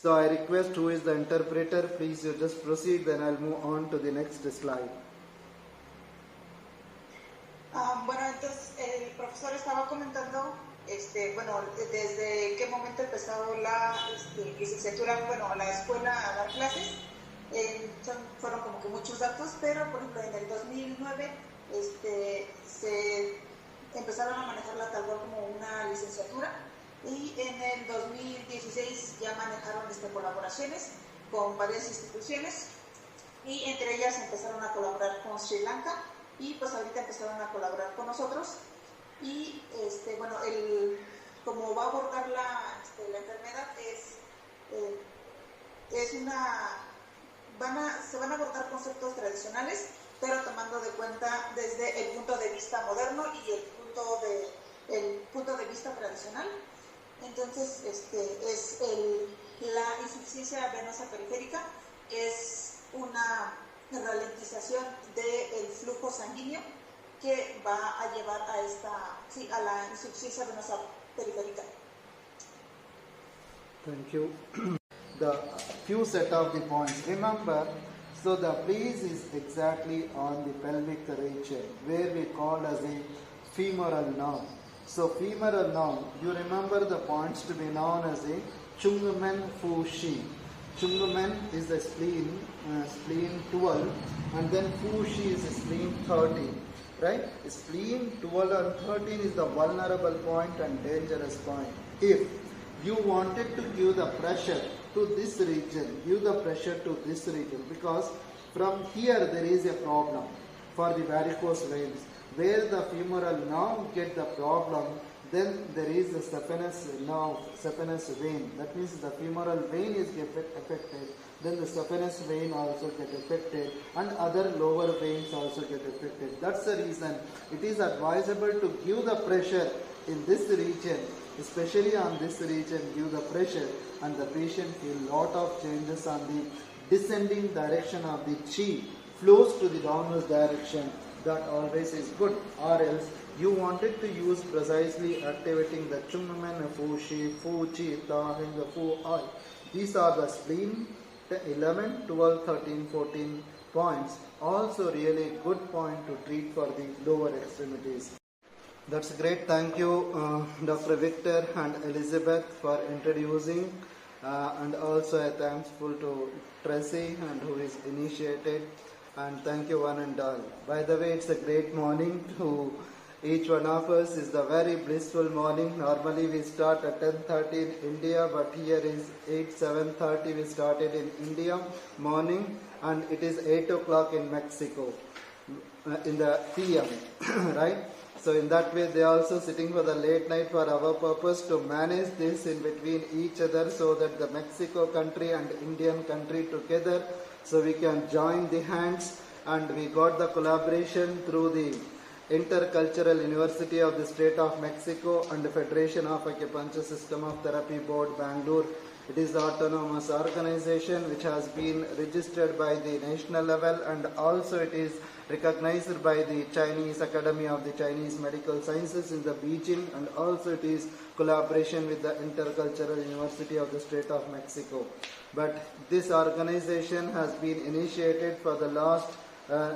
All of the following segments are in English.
So I request who is the interpreter, please you just proceed, then I'll move on to the next slide. Bueno, entonces el profesor estaba comentando, bueno, desde qué momento empezó la licenciatura, bueno, la escuela a dar clases. Fueron como que muchos datos, pero por ejemplo en el 2009 se empezaron a manejarla tal cual como una licenciatura, y en el 2016 ya manejaron colaboraciones con varias instituciones, y entre ellas empezaron a colaborar con Sri Lanka, y pues ahorita empezaron a colaborar con nosotros. Y bueno, como va a abordar la enfermedad se van a abordar conceptos tradicionales, pero tomando de cuenta desde el punto de vista moderno y el punto de vista tradicional. Entonces, la insuficiencia venosa periférica es una ralentización del flujo sanguíneo que va a llevar a la insuficiencia venosa periférica. Thank you. The few set of the points. Remember, so the base is exactly on the pelvic region, where we call as a femoral nerve. So femoral nerve, you remember the points to be known as a Chungmen Fu Shi. Chungmen is the spleen 12, and then Fu Shi is spleen 13. Right? Spleen 12 and 13 is the vulnerable point and dangerous point. If you wanted to give the pressure to this region, give the pressure to this region, because from here there is a problem for the varicose veins. Where the femoral nerve get the problem, then there is the saphenous nerve, saphenous vein. That means the femoral vein is affected, then the saphenous vein also get affected, and other lower veins also get affected. That's the reason it is advisable to give the pressure in this region, especially on this region, give the pressure, and the patient feel lot of changes on the descending direction of the chi, flows to the downward direction. That always is good. Or else you wanted to use precisely activating the Chungmen, Fu Shi, Fu Chi, Ta, and the Fu Ai. These are the spleen 11, 12, 13, 14 points. Also really good point to treat for the lower extremities. That's great. Thank you, Dr. Victor and Elizabeth for introducing, and also thankful to Tracy and who is initiated, and thank you one and all. By the way, it's a great morning to each one of us. Is the very blissful morning. Normally we start at 10:30 in India, but here is 7:30 we started in India morning, and it is 8 o'clock in Mexico in the PM, right? So in that way they are also sitting for the late night for our purpose to manage this in between each other, so that the Mexico country and Indian country together, so we can join the hands, and we got the collaboration through the Intercultural University of the State of Mexico and the Federation of Acupuncture System of Therapy Board, Bangalore. It is the autonomous organization which has been registered by the national level, and also it is recognized by the Chinese Academy of the Chinese Medical Sciences in the Beijing, and also it is collaboration with the Intercultural University of the State of Mexico. But this organization has been initiated for the last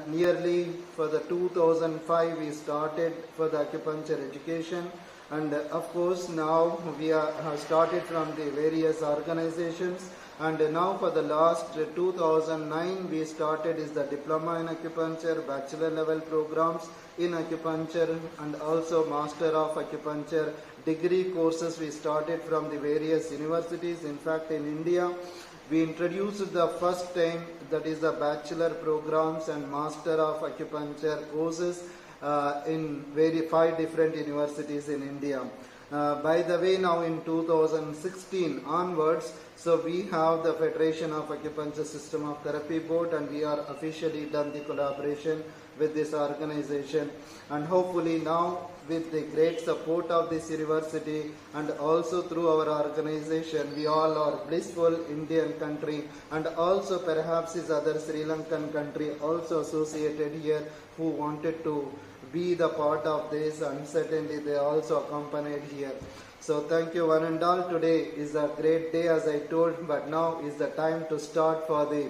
nearly for the 2005 we started for the acupuncture education, and of course now we have started from the various organizations, and now for the last 2009 we started is the diploma in acupuncture, bachelor level programs in acupuncture, and also master of acupuncture degree courses we started from the various universities. In fact, in India we introduced the first time, that is the bachelor programs and master of acupuncture courses in 5 different universities in India. By the way, now in 2016 onwards, so we have the Federation of Acupuncture System of Therapy Board, and we are officially done the collaboration with this organization, and hopefully now with the great support of this university and also through our organization, we all are blissful Indian country, and also perhaps is other Sri Lankan country also associated here who wanted to be the part of this, and certainly they also accompanied here. So thank you one and all. Today is a great day, as I told, but now is the time to start for the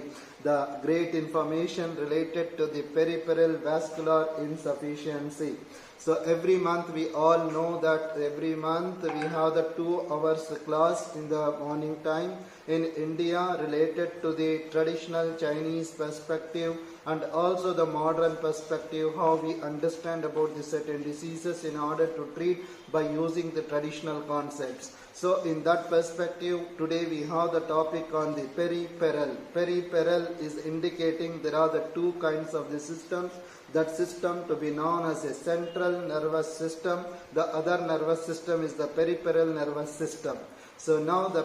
great information related to the peripheral vascular insufficiency. So every month we all know that every month we have the 2 hours class in the morning time in India related to the traditional Chinese perspective and also the modern perspective, how we understand about the certain diseases in order to treat by using the traditional concepts. So in that perspective, today we have the topic on the peripheral. Peripheral is indicating there are the 2 kinds of the systems. That system to be known as a central nervous system. The other nervous system is the peripheral nervous system. So now the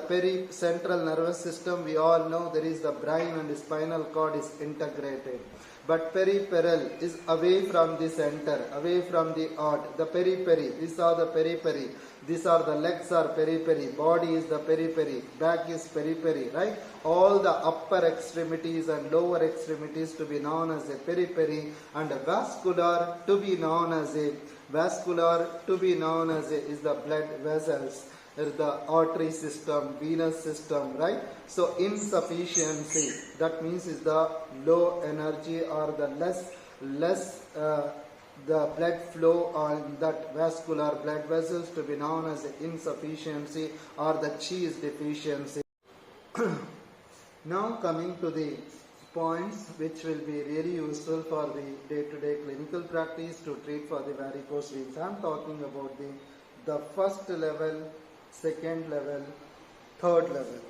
central nervous system, we all know there is the brain and the spinal cord is integrated. But peripheral is away from the center, away from the heart. The periphery, these are the periphery. These are the legs are periphery, body is the periphery, back is periphery, right? All the upper extremities and lower extremities to be known as a periphery, and vascular to be known as a is the blood vessels. There is the artery system, venous system, right? So insufficiency, that means is the low energy or the less the blood flow on that vascular blood vessels to be known as insufficiency or the chi is deficiency. Now coming to the points which will be really useful for the day-to-day clinical practice to treat for the varicose veins. I am talking about the first level, second level, third level.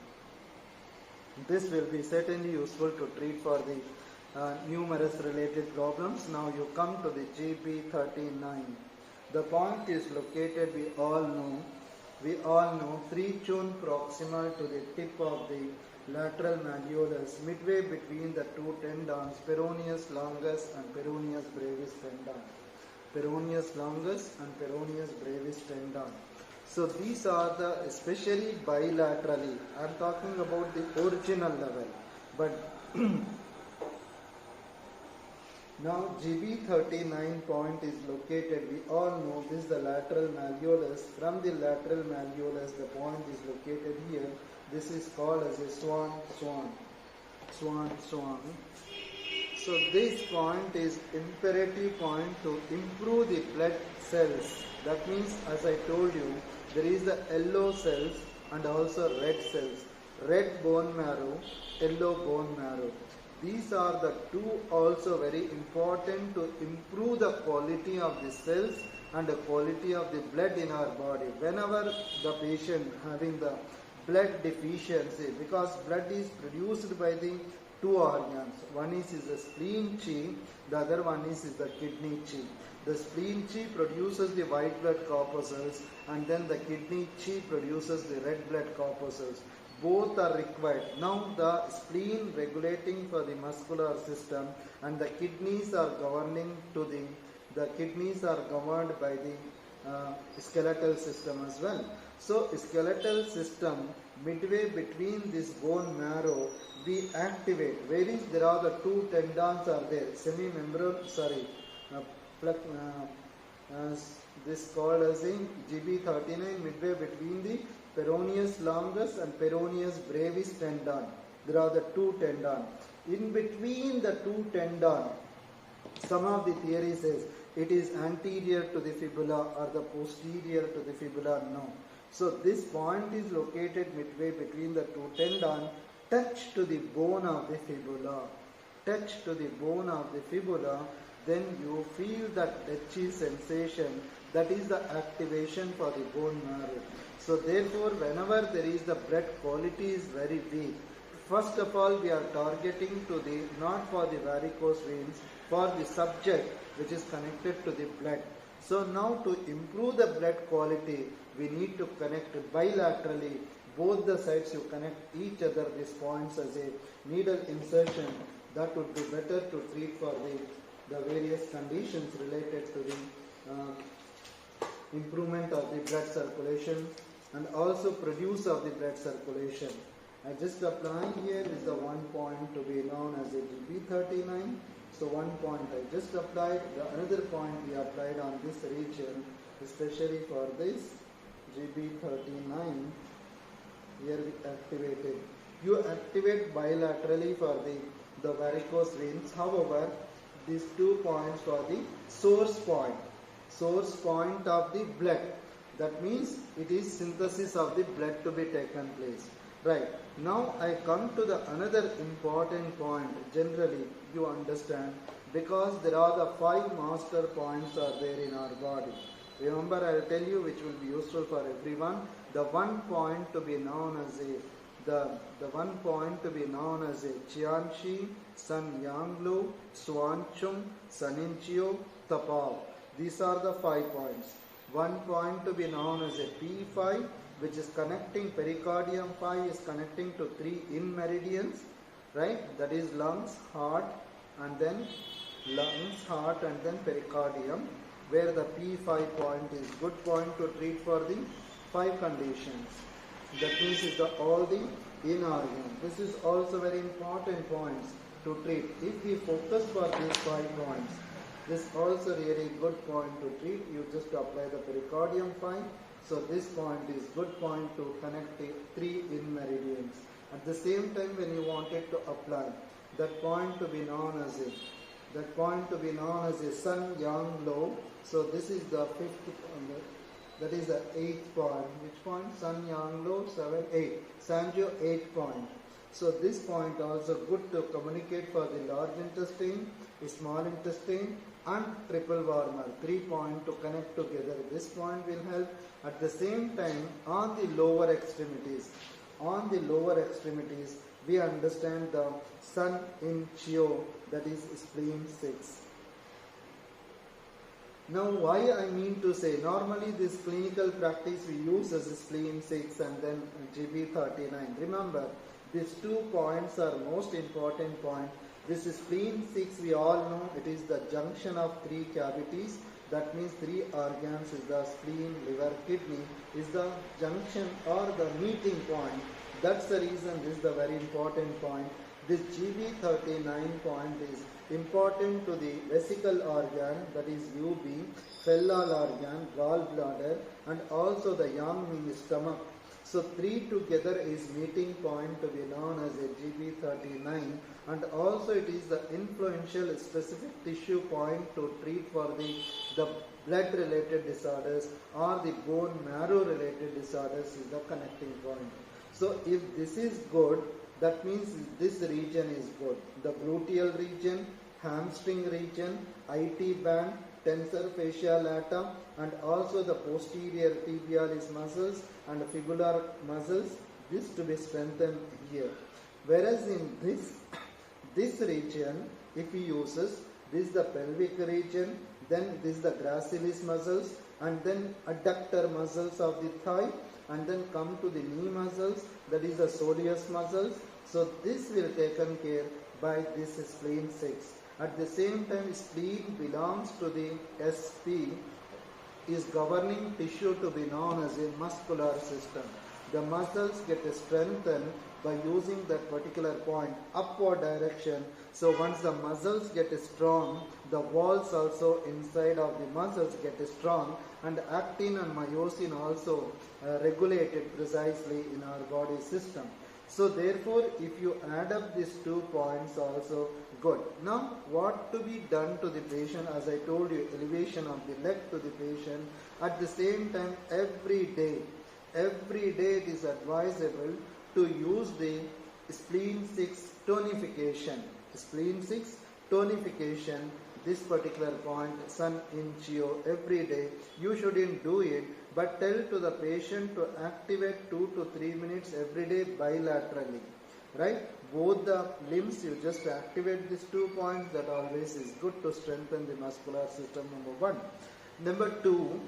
This will be certainly useful to treat for the numerous related problems. Now you come to the GB39. The point is located, we all know 3 chun proximal to the tip of the lateral malleolus, midway between the 2 tendons, peroneus longus and peroneus brevis tendon. Peroneus longus and peroneus brevis tendon. So these are the, especially bilaterally, I am talking about the original level, but now GB39 point is located, we all know this is the lateral malleolus. From the lateral malleolus, the point is located here. This is called as a swan. So this point is imperative point to improve the blood cells. That means, as I told you, there is the yellow cells and also red cells. Red bone marrow, yellow bone marrow. These are the 2 also very important to improve the quality of the cells and the quality of the blood in our body. Whenever the patient having the blood deficiency, because blood is produced by the 2 organs. One is the spleen chi, the other one is the kidney chi. The spleen chi produces the white blood corpuscles and then the kidney chi produces the red blood corpuscles. Both are required. Now the spleen regulating for the muscular system and the kidneys are governing to the kidneys are governed by the skeletal system as well. So skeletal system midway between this bone marrow we activate. Where is there are the 2 tendons are there. Semimembranous, this called as in GB39 midway between the peroneus longus and peroneus brevis tendon. There are the 2 tendon. In between the 2 tendon, some of the theory says it is anterior to the fibula or the posterior to the fibula. No. So this point is located midway between the 2 tendon, touch to the bone of the fibula. Touch to the bone of the fibula, then you feel that touchy sensation. That is the activation for the bone marrow. So therefore, whenever there is the blood quality is very weak, first of all we are targeting to the, not for the varicose veins, for the subject which is connected to the blood. So now to improve the blood quality, we need to connect bilaterally, both the sides you connect each other these points as a needle insertion. That would be better to treat for the various conditions related to the improvement of the blood circulation and also produce of the blood circulation. I just applying here is the 1 point to be known as a GB39. So one point I just applied, the another point we applied on this region, especially for this GB39. Here we activated. You activate bilaterally for the varicose veins. However, these 2 points for the source point of the blood. That means it is synthesis of the blood to be taken place. Right. Now I come to the another important point. Generally, you understand, because there are the 5 master points are there in our body. Remember, I will tell you which will be useful for everyone. The one point to be known as the one point to be known as a Qianxi, San Yanglu, Swanchum, Saninchio, Tapao. These are the 5 points. One point to be known as a P5, which is connecting pericardium 5 is connecting to 3 in meridians, right? That is lungs, heart, and then pericardium, where the P5 point is good point to treat for the 5 conditions. That means it's all the in organ. This is also very important points to treat. If we focus for these 5 points, this also really good point to treat. You just apply the pericardium 5. So this point is good point to connect the 3 in meridians. At the same time, when you wanted to apply that point to be known as a Sun Yang Low. So this is the 5th, that is the 8th point. Which point? Sun Yang Low 7, 8. Sanjo 8 point. So this point also good to communicate for the large intestine, small intestine, and triple warmer. 3 point to connect together. This point will help. At the same time, on the lower extremities, we understand the Sun in Chio, that is spleen 6. Now, why I mean to say, normally this clinical practice we use as spleen 6 and then GB39. Remember, these 2 points are most important point. This spleen 6, we all know it is the junction of 3 cavities. That means 3 organs is the spleen, liver, kidney is the junction or the meeting point. That's the reason this is the very important point. This GB39 point is important to the vesical organ, that is UB, fellal organ, gallbladder, and also the yang means stomach. So 3 together is meeting point to be known as a GB39, and also it is the influential specific tissue point to treat for the blood related disorders or the bone marrow related disorders is the connecting point. So if this is good, that means this region is good. The gluteal region, hamstring region, IT band, tensor fascia lata, and also the posterior tibialis muscles and fibular muscles, this to be strengthened here. Whereas in this region, if he uses this is the pelvic region, then this is the gracilis muscles, and then adductor muscles of the thigh, and then come to the knee muscles, that is the soleus muscles. So this will taken care by this spleen 6. At the same time, spleen belongs to the SP, is governing tissue to be known as a muscular system. The muscles get strengthened by using that particular point, upward direction. So once the muscles get strong, the walls also inside of the muscles get strong, and actin and myosin also regulated precisely in our body system. So therefore, if you add up these 2 points also good. Now, what to be done to the patient? As I told you, elevation of the leg to the patient. At the same time, every day it is advisable to use the spleen 6 tonification. Spleen 6 tonification, this particular point, Sun in Chio, every day. You shouldn't do it, but tell to the patient to activate 2 to 3 minutes every day bilaterally. Right? Both the limbs, you just activate these 2 points. That always is good to strengthen the muscular system, number 1. Number 2,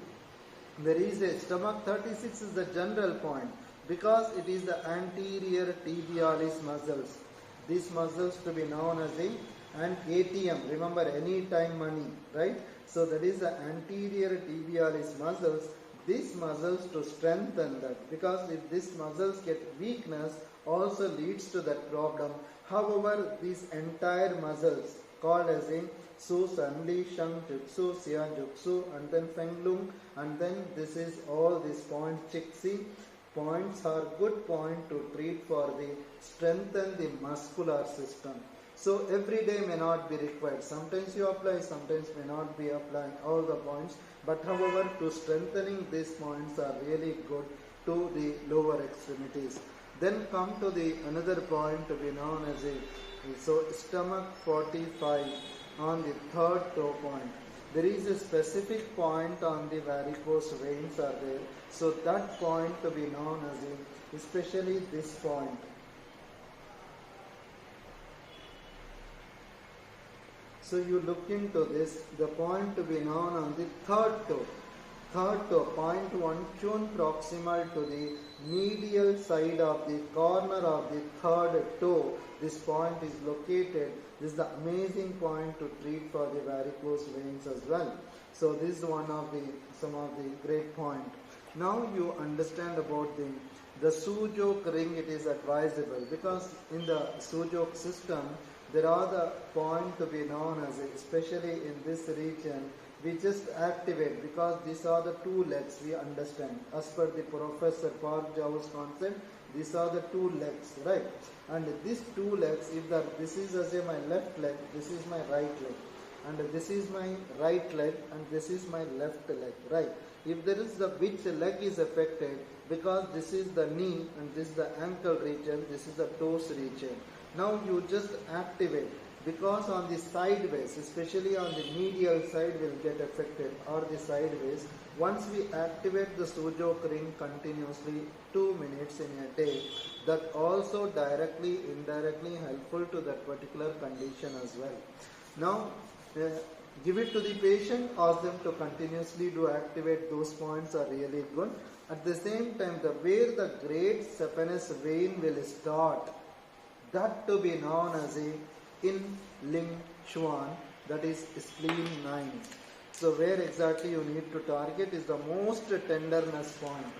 there is a stomach 36 is the general point, because it is the anterior tibialis muscles. These muscles to be known as the ATM. Remember, anytime money, right? So that is the anterior tibialis muscles. These muscles to strengthen that, because if these muscles get weakness, also leads to that problem. However, these entire muscles, called as a Su Sanli Shang Jutsu Sia Jutsu and then Feng Lung, and then this is all these point Chixi. Points are good point to treat for the strengthen the muscular system. So every day may not be required. Sometimes you apply, sometimes may not be applying all the points. But however, to strengthening these points are really good to the lower extremities. Then come to the another point to be known as a stomach 45 on the third toe point. There is a specific point on the varicose veins are there. So that point to be known as a, especially this point. So you look into this, the point to be known on the third toe. Third toe, point 1 tune proximal to the medial side of the corner of the third toe. This point is located. This is the amazing point to treat for the varicose veins as well. So this is one of the some of the great point. Now you understand about the Sujok ring. It is advisable because in the Sujok system there are the point to be known as, especially in this region, we just activate because these are the two legs we understand. As per the Professor Park Jow's concept, these are the two legs, right? And these two legs, if this is as my left leg, this is my right leg, and this is my right leg, and this is my left leg, right? If there is which leg is affected, because this is the knee and this is the ankle region, this is the toes region. Now you just activate, because on the sideways, especially on the medial side will get affected, or the sideways. Once we activate the Sujok ring continuously 2 minutes in a day, that also directly, indirectly helpful to that particular condition as well. Now give it to the patient, ask them to continuously do activate those points are really good. At the same time, where the great saphenous vein will start, that to be known as a in Ling Chuan, that is spleen 9. So where exactly you need to target is the most tenderness point.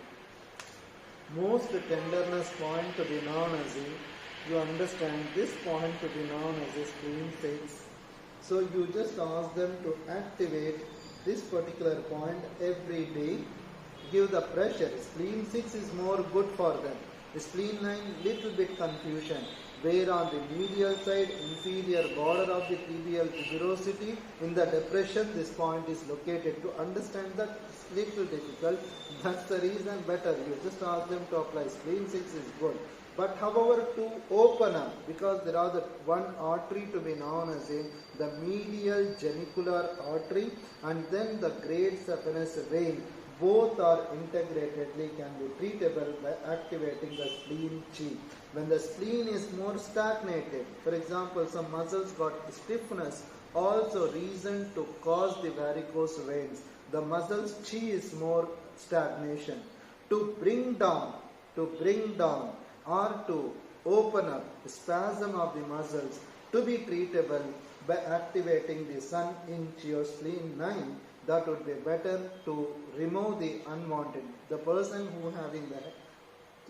Most tenderness point to be known as a, you understand this point to be known as a spleen 6. So you just ask them to activate this particular point every day. Give the pressure. Spleen 6 is more good for them. Spleen 9 little bit confusion. Where on the medial side, inferior border of the tibial tuberosity, in the depression, this point is located. To understand that, it's little difficult. That's the reason better. You just ask them to apply. Spleen 6 is good. But however, to open up, because there are the one artery to be known as the medial genicular artery, and then the great saphenous vein, both are integratedly can be treatable by activating the spleen chi. When the spleen is more stagnated, for example, some muscles got stiffness, also reason to cause the varicose veins. The muscles chi is more stagnation. To bring down, or to open up spasm of the muscles to be treatable by activating the sun in your spleen 9, that would be better to remove the unwanted. The person who having the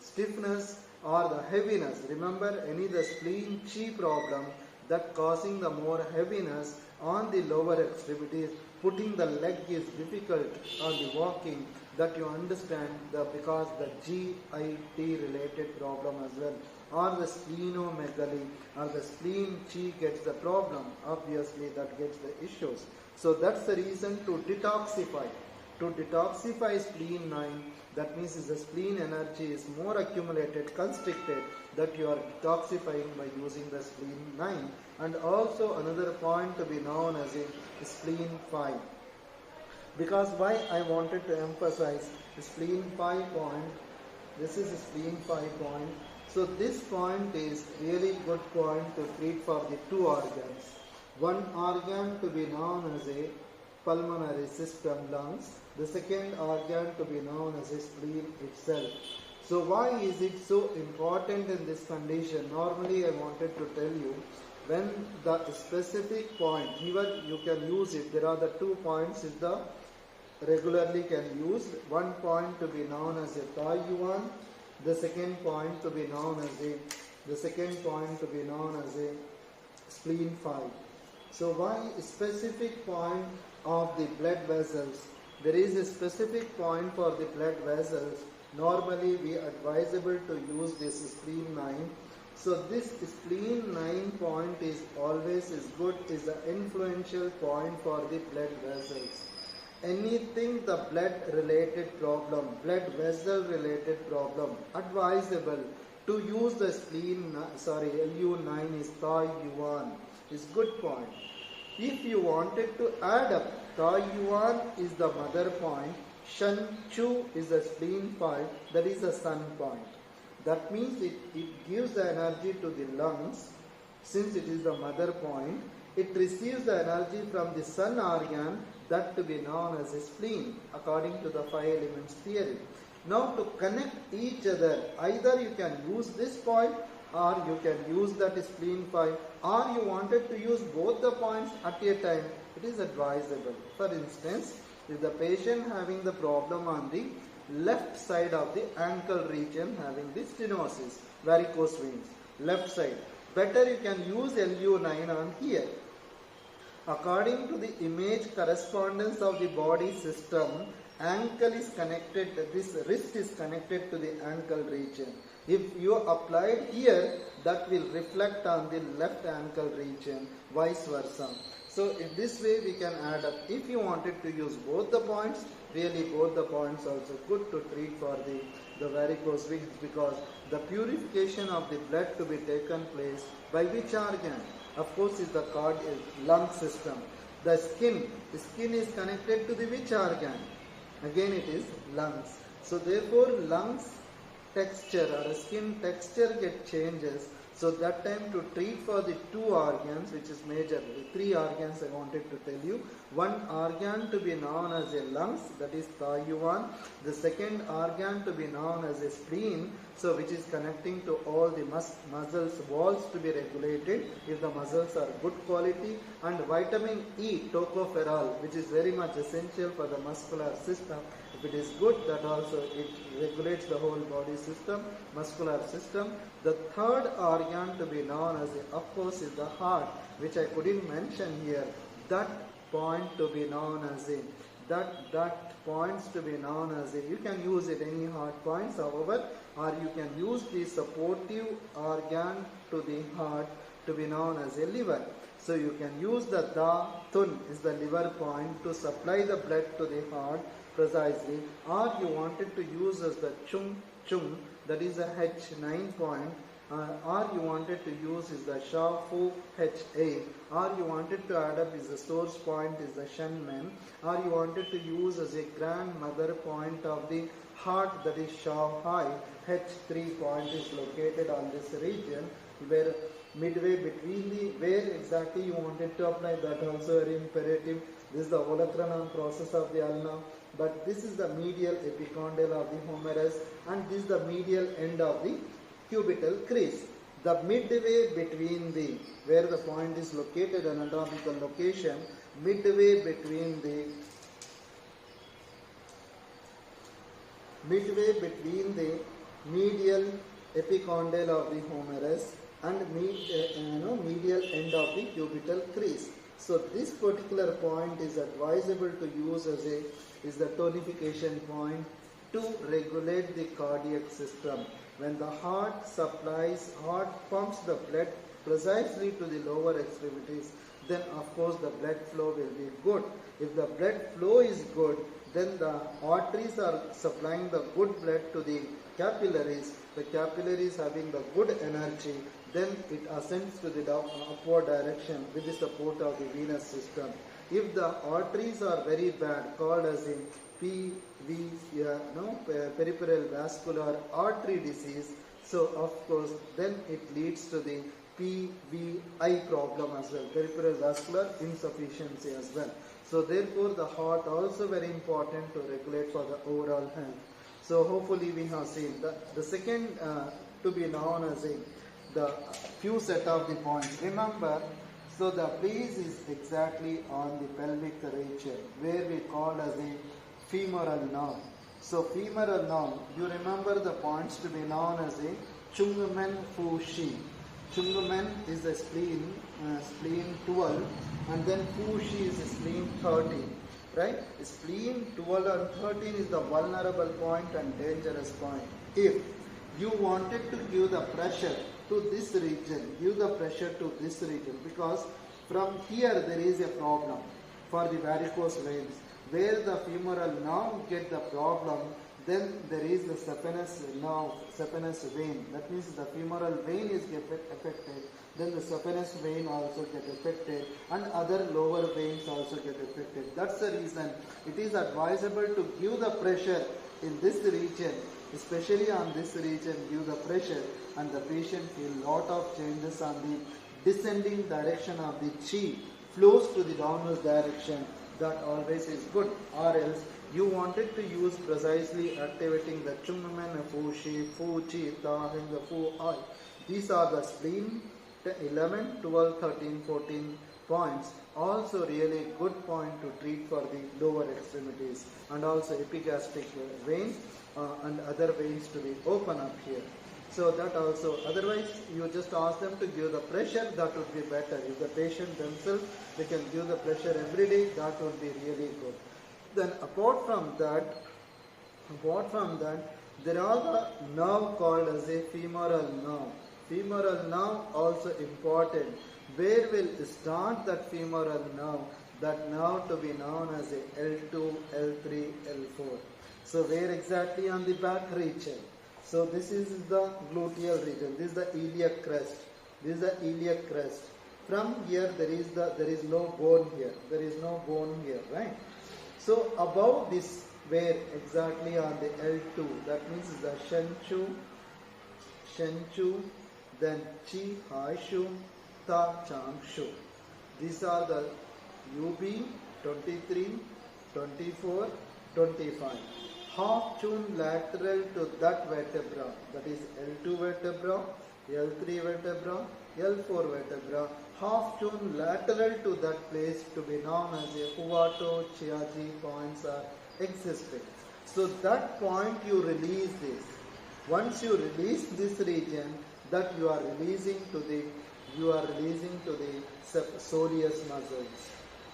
stiffness or the heaviness, remember any the spleen chi problem that causing the more heaviness on the lower extremities, putting the leg is difficult on the walking, that you understand because the GIT related problem as well, or the splenomegaly, or the spleen chi gets the problem, obviously that gets the issues. So that's the reason to detoxify. To detoxify spleen 9, that means the spleen energy is more accumulated, constricted, that you are detoxifying by using the spleen 9. And also another point to be known as a spleen 5. Because why I wanted to emphasize spleen 5 point, this is a spleen 5 point. So this point is really good point to treat for the two organs. One organ to be known as a pulmonary system, lungs. The second organ to be known as a spleen itself. So why is it so important in this condition? Normally I wanted to tell you, when the specific point, here you can use it, there are the 2 points is the regularly can use. One point to be known as a Tai Yuan, the second point to be known as a spleen 5. So why specific point of the blood vessels? There is a specific point for the blood vessels. Normally we advisable to use this spleen 9. So this spleen 9 point is always good, is an influential point for the blood vessels. Anything the blood related problem, blood vessel related problem, advisable to use the spleen, LU9 is Tai Yuan, is good point. If you wanted to add up, Tai Yuan is the mother point, Shen Chu is the spleen point, that is a sun point. That means it gives the energy to the lungs. Since it is the mother point, it receives the energy from the sun organ, that to be known as a spleen, according to the 5 elements theory. Now to connect each other, either you can use this point or you can use that spleen point, or you wanted to use both the points at a time, it is advisable. For instance, if the patient having the problem on the left side of the ankle region, having the stenosis, varicose veins, left side, better you can use LU9 on here. According to the image correspondence of the body system, ankle is connected, this wrist is connected to the ankle region. If you applied here, that will reflect on the left ankle region, vice versa. So in this way we can add up. If you wanted to use both the points, really both the points also good to treat for the varicose veins, because the purification of the blood to be taken place by which organ? Of course is the lung system. The skin is connected to the which organ? Again it is lungs. So therefore lungs texture or skin texture get changes. So that time to treat for the 2 organs, which is major, the 3 organs I wanted to tell you. One organ to be known as a lungs, that is Tai Yuan. The second organ to be known as a spleen, so which is connecting to all the muscles, walls to be regulated if the muscles are good quality. And vitamin E, tocopherol, which is very much essential for the muscular system. If it is good, that also it regulates the whole body system, muscular system. The third organ to be known as, of course, is the heart, which I couldn't mention here. That point to be known as a, that points to be known as a, you can use it any heart points, however, or you can use the supportive organ to the heart to be known as a liver. So you can use the Da Tun is the liver point to supply the blood to the heart precisely, or you wanted to use as the Chung Chung, that is a H9 point, or you wanted to use is the Sha Fu H8, or you wanted to add up is the source point is the Shen Men, or you wanted to use as a grandmother point of the heart, that is Sha Hai, H3 point is located on this region, where midway between the, where exactly you wanted to apply, that also very imperative. This is the Olakranam process of the ulna, but this is the medial epicondyle of the humerus, and this is the medial end of the cubital crease. The midway between the, where the point is located, an anatomical location, midway between the medial epicondyle of the humerus and medial end of the cubital crease. So this particular point is advisable to use as a, is the tonification point to regulate the cardiac system. When the heart pumps the blood precisely to the lower extremities, then of course the blood flow will be good. If the blood flow is good, then the arteries are supplying the good blood to the capillaries. The capillaries having the good energy, then it ascends to the upward direction with the support of the venous system. If the arteries are very bad, called as a peripheral vascular artery disease, so of course then it leads to the PVI problem as well, peripheral vascular insufficiency as well. So therefore the heart also very important to regulate for the overall health. So hopefully we have seen the second to be known as the few set of the points. Remember, so the place is exactly on the pelvic region, where we call as a femoral nerve. So femoral nerve, you remember the points to be known as a Chung Men Fu Shi. Chungamen is the spleen 12, and then Fushi is spleen 13. Right? Spleen 12 and 13 is the vulnerable point and dangerous point. If you wanted to give the pressure to this region, give the pressure to this region, because from here there is a problem for the varicose veins. Where the femoral nerve get the problem, then there is the saphenous nerve, saphenous vein. That means the femoral vein is get affected, then the saphenous vein also get affected, and other lower veins also get affected. That's the reason it is advisable to give the pressure in this region, especially on this region, give the pressure, and the patient feel lot of changes on the descending direction of the chi, flows to the downward direction. That always is good. Or else you wanted to use precisely activating the Chungamen, Fu Shi, Fu Chi, Ta, and the Fu Ai. These are the spleen 11, 12, 13, 14 points. Also really good point to treat for the lower extremities, and also epigastric veins and other veins to be open up here. So that also, otherwise you just ask them to give the pressure, that would be better. If the patient themselves, they can give the pressure every day, that would be really good. Then apart from that, there are the nerve called as a femoral nerve. Femoral nerve also important. Where will start that femoral nerve? That nerve to be known as a L2, L3, L4. So where exactly on the back region? So this is the gluteal region. This is the iliac crest. This is the iliac crest. From here there is no bone here. There is no bone here, right? So above this, where exactly on the L2, that means the Shenchu, then Chi Hai Shu, Ta Chang Shu. These are the UB 23, 24, 25. Half tune lateral to that vertebra, that is L2 vertebra, L3 vertebra, L4 vertebra. Half tune lateral to that place to be known as a Huato Chiaji points are existing. So that point you release this. Once you release this region, that you are releasing to the soleus muscles.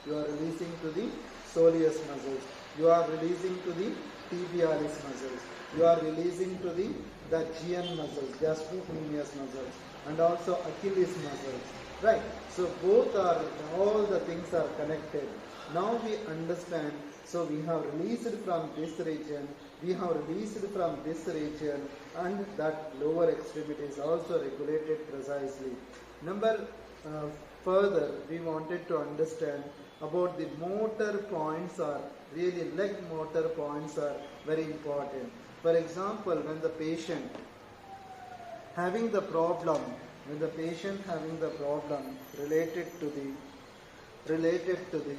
You are releasing to the soleus muscles. You are releasing to the tibialis muscles. You are releasing to the GN muscles, gastrocnemius muscles, and also Achilles muscles. Right. So both are, all the things are connected. Now we understand. So we have released from this region. We have released from this region, and that lower extremity is also regulated precisely. Further, we wanted to understand about the motor points are really leg motor points are very important. For example, when the patient having the problem, related to the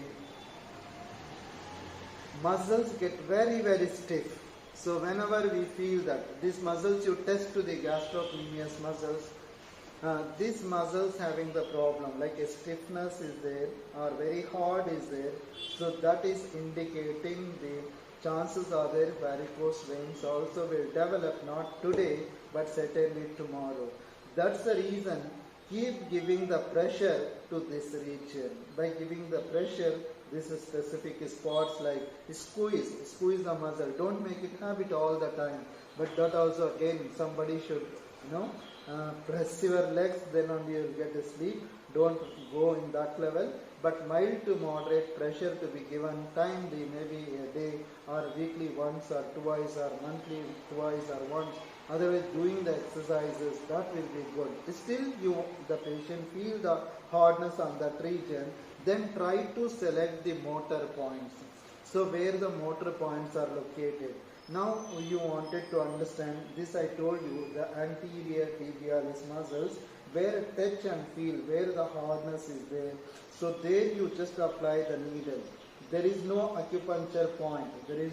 muscles get very, very stiff. So whenever we feel that these muscles, you test to the gastrocnemius muscles, these muscles having the problem, like a stiffness is there or very hard is there, so that is indicating the chances are there varicose veins also will develop, not today but certainly tomorrow. That's the reason, keep giving the pressure to this region. By giving the pressure, this is specific spots like squeeze the muscle. Don't make it habit all the time, but that also again somebody should press your legs, then only you will get a sleep. Don't go in that level, but mild to moderate pressure to be given timely, maybe a day or weekly once or twice or monthly twice or once. Otherwise doing the exercises, that will be good. Still the patient feel the hardness on that region, then try to select the motor points. So where the motor points are located. Now you wanted to understand this, I told you, the anterior tibialis muscles, where touch and feel, where the hardness is there. So there you just apply the needle. There is no acupuncture point. This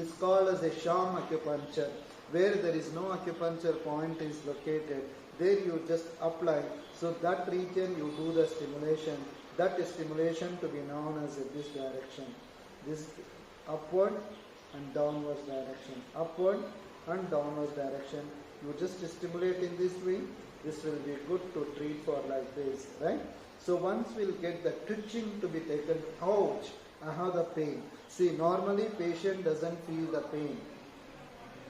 is called as a sham acupuncture, where there is no acupuncture point is located. There you just apply. So that region you do the stimulation. That is stimulation to be known as this direction. This upward and downward direction. Upward and downward direction. You just stimulate in this way. This will be good to treat for like this, right? So once we'll get the twitching to be taken, ouch, I have the pain. See, normally patient doesn't feel the pain.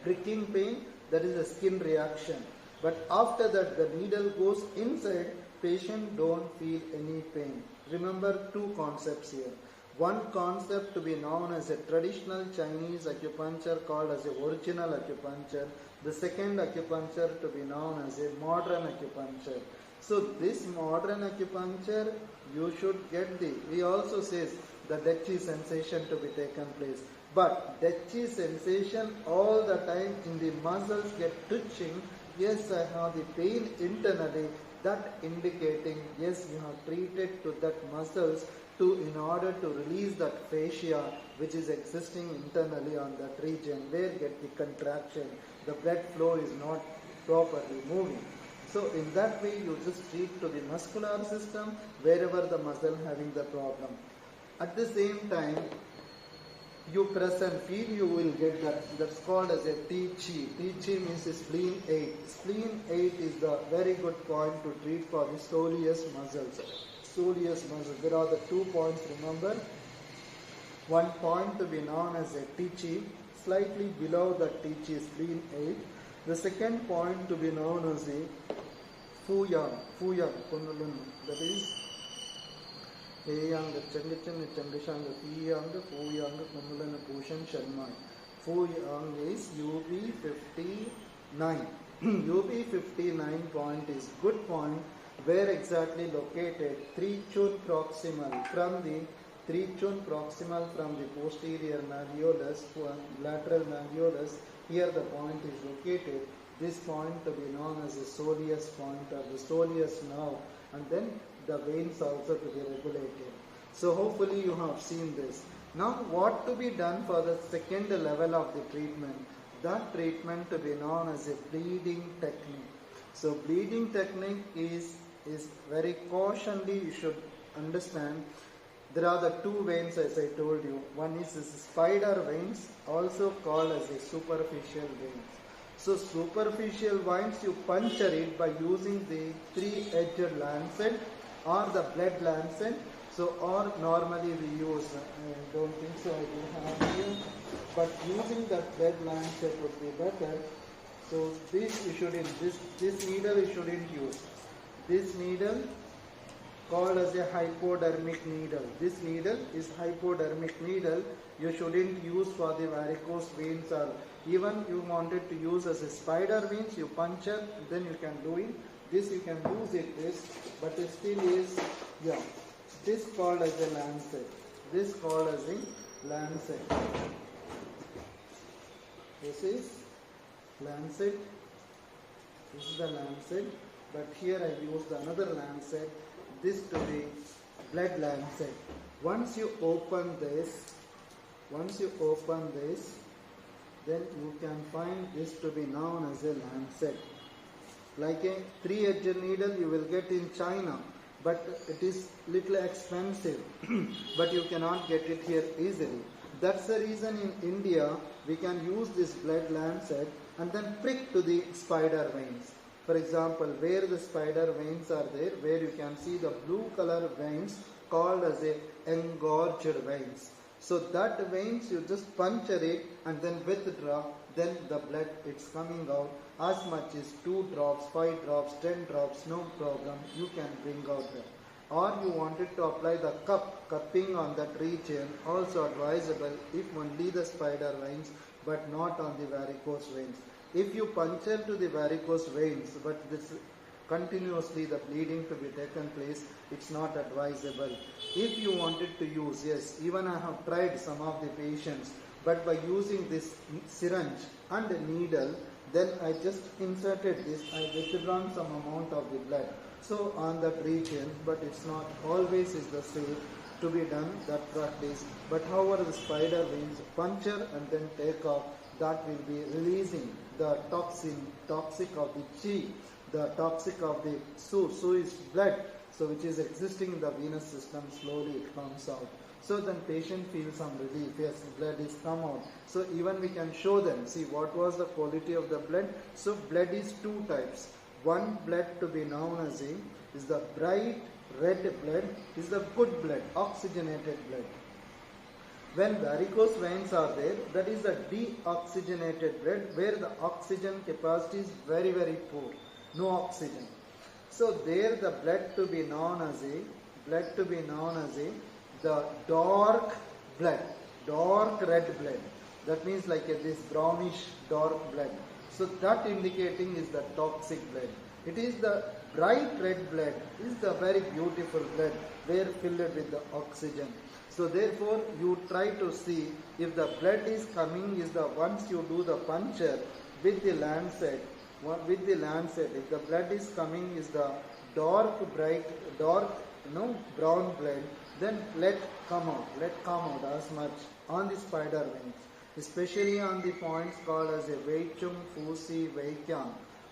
Pricking pain, that is a skin reaction. But after that, the needle goes inside, patient don't feel any pain. Remember two concepts here. One concept to be known as a traditional Chinese acupuncture called as a original acupuncture. The second acupuncture to be known as a modern acupuncture. So this modern acupuncture, you should get he also says the Dechi sensation to be taken place. But Dechi sensation all the time in the muscles get twitching. Yes, I have the pain internally. That indicating, yes, you have treated to that muscles in order to release that fascia which is existing internally on that region where get the contraction. The blood flow is not properly moving. So in that way you just treat to the muscular system wherever the muscle having the problem. At the same time, you press and feel, you will get that. That's called as a Ti Chi. Ti Chi means spleen 8. Spleen 8 is the very good point to treat for the soleus muscles. Soleus muscles. There are the 2 points, remember. One point to be known as a Ti Chi, slightly below the Ti Chi, spleen 8. The second point to be known as a Fu Yang, that is Yang, Chandichang, Chandishang, Pi Yang, Fu Yang, Kundulan, Pushan, Sharma. Fu Yang is UB59. UB59 point is good point where exactly located 3 chun proximal from the posterior malleolus, lateral malleolus. Here the point is located. This point to be known as the soleus point or the soleus nerve, and then the veins also to be regulated. So hopefully you have seen this. Now what to be done for the second level of the treatment? That treatment to be known as a bleeding technique. So bleeding technique is very cautionly you should understand. There are the 2 veins as I told you. One is spider veins, also called as a superficial veins. So superficial veins you puncture it by using the 3-edged lancet or the blood lancet. So or normally we use, I don't think so I do have here, but using the blood lancet would be better. So this you shouldn't, this needle you shouldn't use. This needle called as a hypodermic needle. This needle is hypodermic needle. You shouldn't use for the varicose veins, or even you wanted to use as a spider veins, you puncture, then you can do it. This you can use it this, but it still is, yeah. This called as a lancet. This called as a lancet. This is lancet. This is the lancet, but here I used another lancet. This to be blood lancet. Once you open this, then you can find this to be known as a lancet. Like a 3-edged needle you will get in China, but it is little expensive, but you cannot get it here easily. That's the reason in India we can use this blood lancet and then prick to the spider veins. For example, where the spider veins are there, where you can see the blue color veins called as a engorged veins. So that veins you just puncture it and then withdraw, then the blood it's coming out as much as 2 drops, 5 drops, 10 drops, no problem, you can bring out that. Or you wanted to apply the cupping on that region, also advisable if only the spider veins but not on the varicose veins. If you puncture to the varicose veins but this continuously the bleeding to be taken place, it's not advisable. If you wanted to use, yes, even I have tried some of the patients, but by using this syringe and a needle, then I just inserted this, I withdrawn some amount of the blood. So on that region, but it's not always is the same to be done that practice. But however the spider veins puncture and then take off, that will be releasing the toxic of the chi, the toxic of the su is blood, so which is existing in the venous system, slowly it comes out. So then patient feels some relief. Yes, blood is come out. So even we can show them. See what was the quality of the blood. So blood is two types. One blood to be known as is the bright red blood, is the good blood, oxygenated blood. When varicose veins are there, that is the deoxygenated blood, where the oxygen capacity is very poor, no oxygen. So there the blood to be known as the dark blood, dark red blood. That means like this brownish dark blood. So that indicating is the toxic blood. It is the bright red blood, is the very beautiful blood, where filled with the oxygen. So therefore you try to see if the blood is coming, is the once you do the puncture with the lancet, if the blood is coming is the dark brown blood, then let come out as much on the spider wings, especially on the points called as a Veichum, Fusi, Veikyan,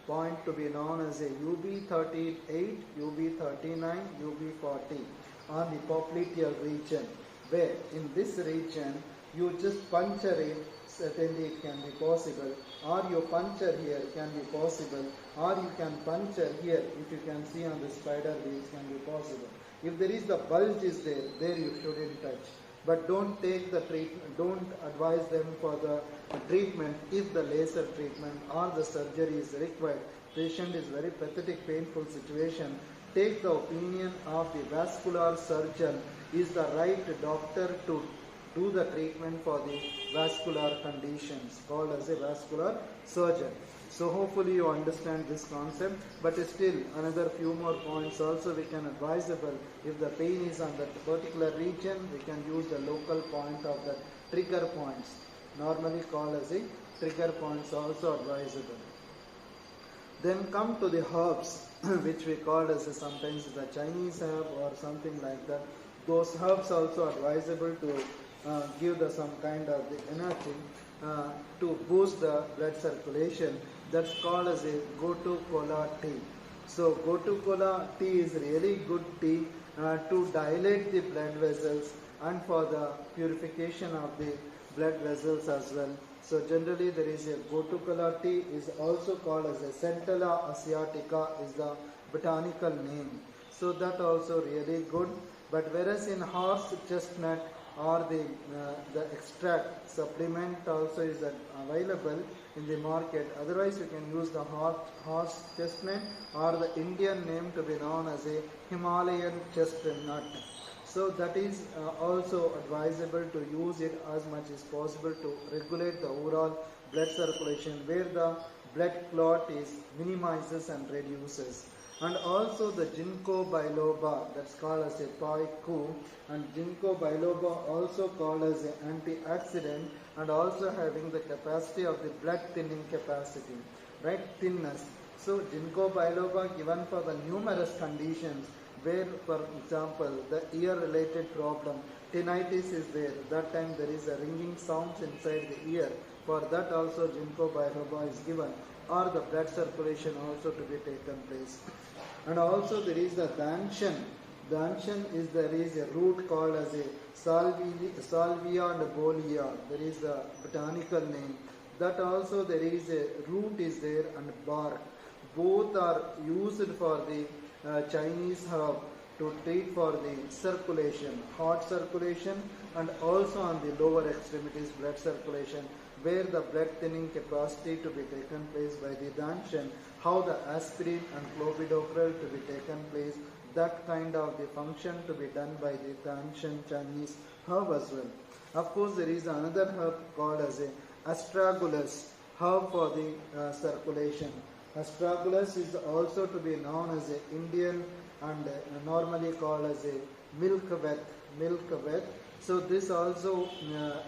point to be known as a UB38, UB39, UB40 on the popliteal region, where in this region you just puncture it, certainly it can be possible, or you puncture here can be possible, or you can puncture here, if you can see on the spider wings, can be possible. If there is the bulge is there you shouldn't touch. But don't take the treatment, don't advise them for the treatment if the laser treatment or the surgery is required. Patient is very pathetic, painful situation. Take the opinion of the vascular surgeon, is the right doctor to do the treatment for the vascular conditions, called as a vascular surgeon. So hopefully you understand this concept, but still another few more points also we can advisable. If the pain is on that particular region, we can use the local point of the trigger points, normally called as a trigger points, also advisable. Then come to the herbs, which we call as sometimes the Chinese herb or something like that. Those herbs also advisable to give some kind of the energy to boost the blood circulation. That's called as a Gotu Kola tea. So Gotu Kola tea is really good tea to dilate the blood vessels and for the purification of the blood vessels as well. So generally there is a Gotu Kola tea, is also called as a Centella asiatica, is the botanical name. So that also really good. But whereas in horse chestnut or the extract supplement also is available in the market. Otherwise you can use the horse chestnut or the Indian name to be known as a Himalayan chestnut. So that is also advisable to use it as much as possible to regulate the overall blood circulation, where the blood clot is minimizes and reduces. And also the ginkgo biloba, that's called as a paiku, and ginkgo biloba also called as an antioxidant and also having the capacity of the blood thinning capacity, right, thinness. So ginkgo biloba given for the numerous conditions where, for example, the ear related problem, tinnitus is there, that time there is a ringing sounds inside the ear, for that also ginkgo biloba is given, or the blood circulation also to be taken place. And also there is the danshan. Danshan is, there is a root called as a salvia and bolia. There is a botanical name. That also there is a root is there and bark. Both are used for the Chinese herb to treat for the circulation, heart circulation, and also on the lower extremities blood circulation, where the blood thinning capacity to be taken place by the danshan, how the aspirin and clopidogrel to be taken place, that kind of the function to be done by the danshan Chinese herb as well. Of course, there is another herb called as a astragalus, herb for the circulation. Astragalus is also to be known as a Indian and normally called as a milkweed. So this also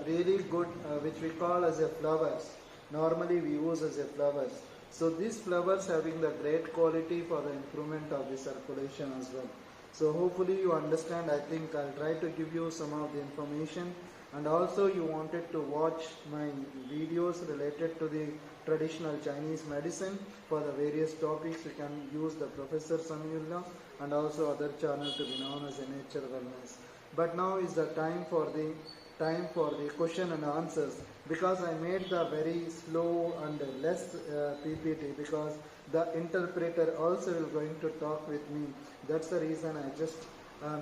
really good, which we call as a flowers. Normally we use as a flowers. So these flowers having the great quality for the improvement of the circulation as well. So hopefully you understand. I think I'll try to give you some of the information, and also you wanted to watch my videos related to the traditional Chinese medicine for the various topics. You can use the Prof.Samiullah and also other channel to be known as a Nature Wellness. But now is the time for the question and answers, because I made the very slow and less PPT, because the interpreter also will going to talk with me. That's the reason I just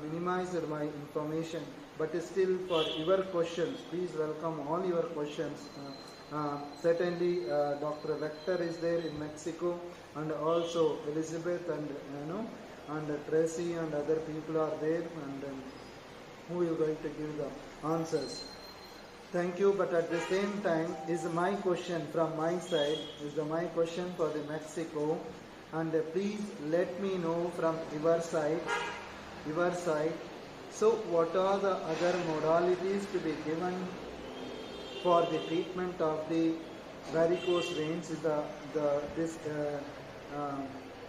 minimized my information. But still, for your questions, please welcome all your questions. Certainly, Dr. Vector is there in Mexico, and also Elizabeth and and Tracy and other people are there, and who is going to give the answers. Thank you. But at the same time, is my question from my side, is my question for the Mexico, and please let me know from your side. So, what are the other modalities to be given for the treatment of the varicose veins, this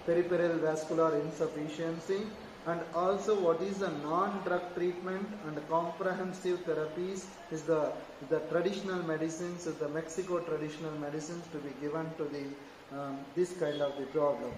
peripheral vascular insufficiency, and also what is the non-drug treatment and comprehensive therapies is the traditional medicines, is the Mexico traditional medicines to be given to the this kind of the problem.